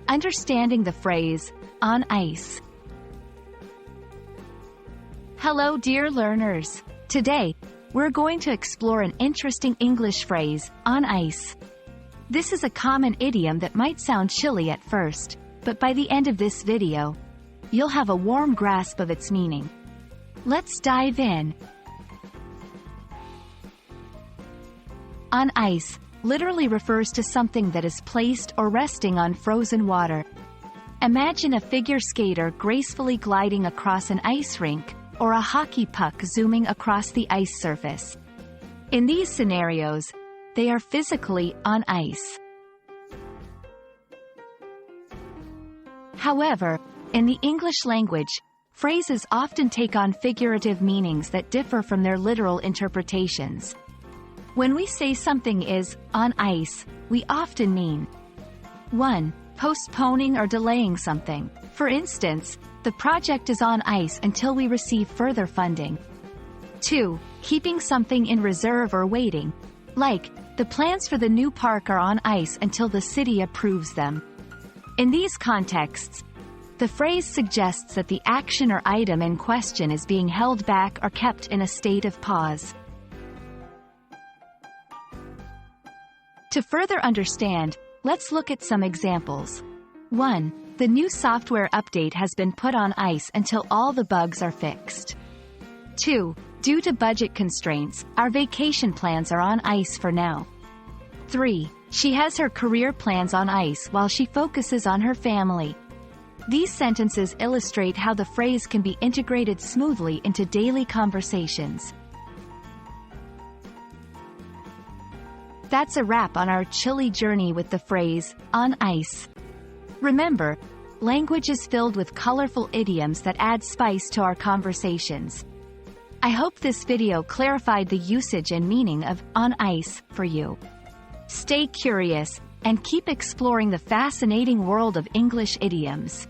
Understanding the phrase, on ice. Hello dear learners. Today, we're going to explore an interesting English phrase, on ice. This is a common idiom that might sound chilly at first, but by the end of this video, you'll have a warm grasp of its meaning. Let's dive in. On ice literally refers to something that is placed or resting on frozen water. Imagine a figure skater gracefully gliding across an ice rink, or a hockey puck zooming across the ice surface. In these scenarios, they are physically on ice. However, in the English language, phrases often take on figurative meanings that differ from their literal interpretations. When we say something is on ice, we often mean 1. Postponing or delaying something. For instance, the project is on ice until we receive further funding. 2. Keeping something in reserve or waiting. Like, the plans for the new park are on ice until the city approves them. In these contexts, the phrase suggests that the action or item in question is being held back or kept in a state of pause. To further understand, let's look at some examples. 1. The new software update has been put on ice until all the bugs are fixed. 2. Due to budget constraints, our vacation plans are on ice for now. 3. She has her career plans on ice while she focuses on her family. These sentences illustrate how the phrase can be integrated smoothly into daily conversations. That's a wrap on our chilly journey with the phrase, on ice. Remember, language is filled with colorful idioms that add spice to our conversations. I hope this video clarified the usage and meaning of on ice for you. Stay curious, and keep exploring the fascinating world of English idioms.